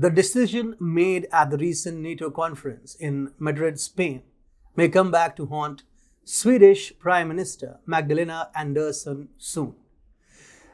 The decision made at the recent NATO conference in Madrid, Spain, may come back to haunt Swedish Prime Minister Magdalena Andersson soon.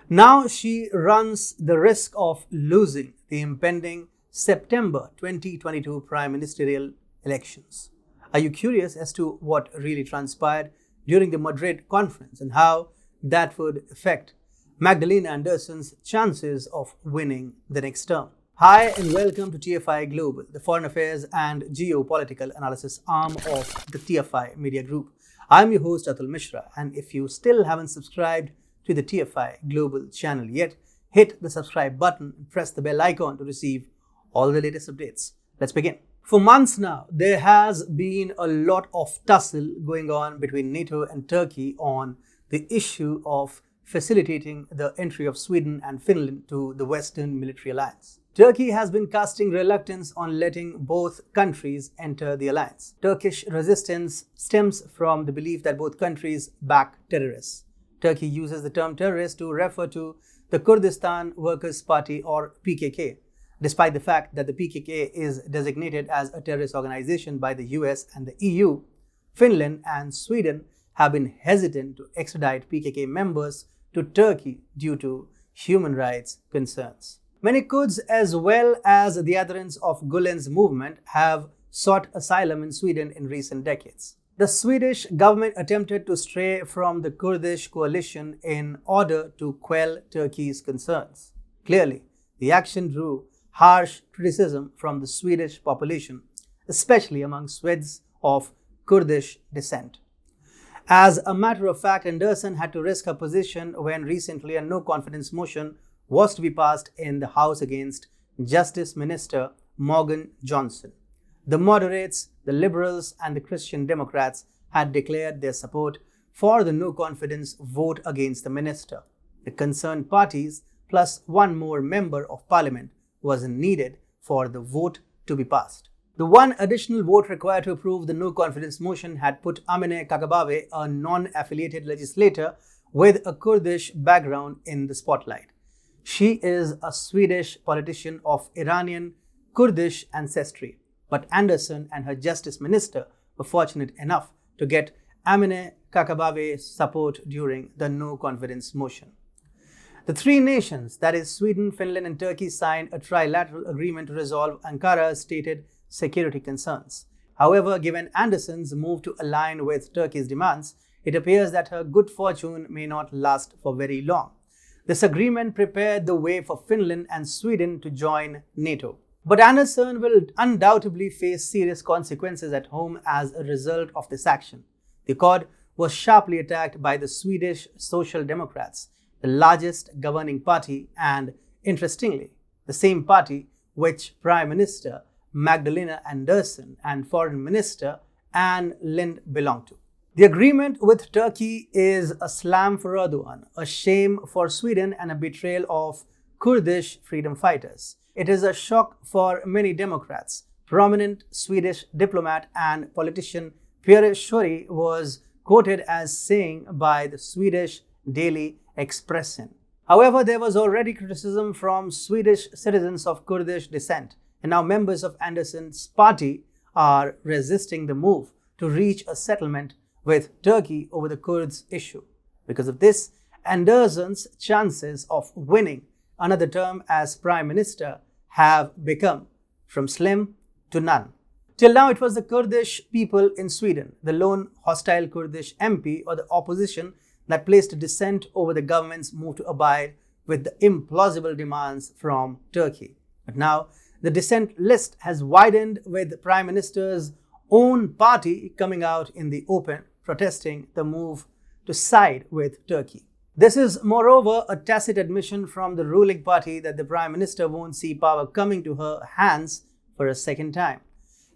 Now she runs the risk of losing the impending September 2022 prime ministerial elections. Are you curious as to what really transpired during the Madrid conference and how that would affect Magdalena Andersson's chances of winning the next term? Hi and welcome to TFI Global, the foreign affairs and geopolitical analysis arm of the TFI Media Group. I'm your host Atul Mishra, and if you still haven't subscribed to the TFI Global channel yet, hit the subscribe button and press the bell icon to receive all the latest updates. Let's begin. For months now, there has been a lot of tussle going on between NATO and Turkey on the issue of facilitating the entry of Sweden and Finland to the Western military alliance. Turkey has been casting reluctance on letting both countries enter the alliance. Turkish resistance stems from the belief that both countries back terrorists. Turkey uses the term terrorist to refer to the Kurdistan Workers' Party or PKK, despite the fact that the PKK is designated as a terrorist organization by the US and the EU. Finland and Sweden have been hesitant to extradite PKK members to Turkey due to human rights concerns. Many Kurds, as well as the adherents of Gulen's movement, have sought asylum in Sweden in recent decades. The Swedish government attempted to stray from the Kurdish coalition in order to quell Turkey's concerns. Clearly, the action drew harsh criticism from the Swedish population, especially among Swedes of Kurdish descent. As a matter of fact, Andersson had to risk her position when recently a no-confidence motion was to be passed in the House against Justice Minister Morgan Johnson. The moderates, the liberals and the Christian Democrats had declared their support for the no-confidence vote against the minister. The concerned parties plus one more member of parliament was needed for the vote to be passed. The one additional vote required to approve the no-confidence motion had put Amine Kakabaveh, a non-affiliated legislator with a Kurdish background, in the spotlight. She is a Swedish politician of Iranian Kurdish ancestry, but Andersson and her justice minister were fortunate enough to get Amine Kakabaveh's support during the no-confidence motion. The three nations, that is Sweden, Finland and Turkey, signed a trilateral agreement to resolve Ankara's stated security concerns. However, given Andersson's move to align with Turkey's demands, it appears that her good fortune may not last for very long. This agreement prepared the way for Finland and Sweden to join NATO. But Andersson will undoubtedly face serious consequences at home as a result of this action. The accord was sharply attacked by the Swedish Social Democrats, the largest governing party, and, interestingly, the same party which Prime Minister Magdalena Andersson and Foreign Minister Ann Linde belong to. The agreement with Turkey is a slam for Erdogan, a shame for Sweden and a betrayal of Kurdish freedom fighters. It is a shock for many Democrats. Prominent Swedish diplomat and politician Pierre Schori was quoted as saying by the Swedish daily Expressen. However, there was already criticism from Swedish citizens of Kurdish descent, and now members of Andersson's party are resisting the move to reach a settlement with Turkey over the Kurds issue. Because of this, Andersson's chances of winning another term as Prime Minister have become from slim to none. Till now, it was the Kurdish people in Sweden, the lone hostile Kurdish MP or the opposition, that placed dissent over the government's move to abide with the implausible demands from Turkey. But now, the dissent list has widened, with the Prime Minister's own party coming out in the open, protesting the move to side with Turkey. This is, moreover, a tacit admission from the ruling party that the Prime Minister won't see power coming to her hands for a second time.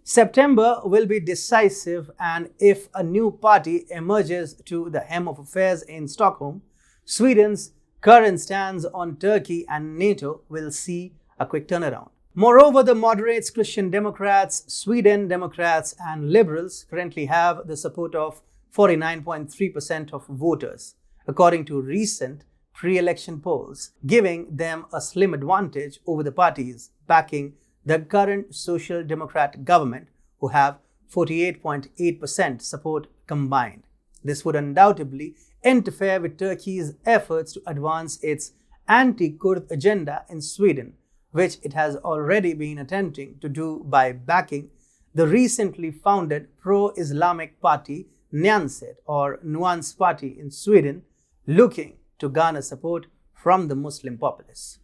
September will be decisive, and if a new party emerges to the helm of affairs in Stockholm, Sweden's current stance on Turkey and NATO will see a quick turnaround. Moreover, the moderates, Christian Democrats, Sweden Democrats and Liberals currently have the support of 49.3% of voters, according to recent pre-election polls, giving them a slim advantage over the parties backing the current Social Democrat government, who have 48.8% support combined. This would undoubtedly interfere with Turkey's efforts to advance its anti-Kurd agenda in Sweden, which it has already been attempting to do by backing the recently founded pro-Islamic party Nyanset or Nuance Party in Sweden, looking to garner support from the Muslim populace.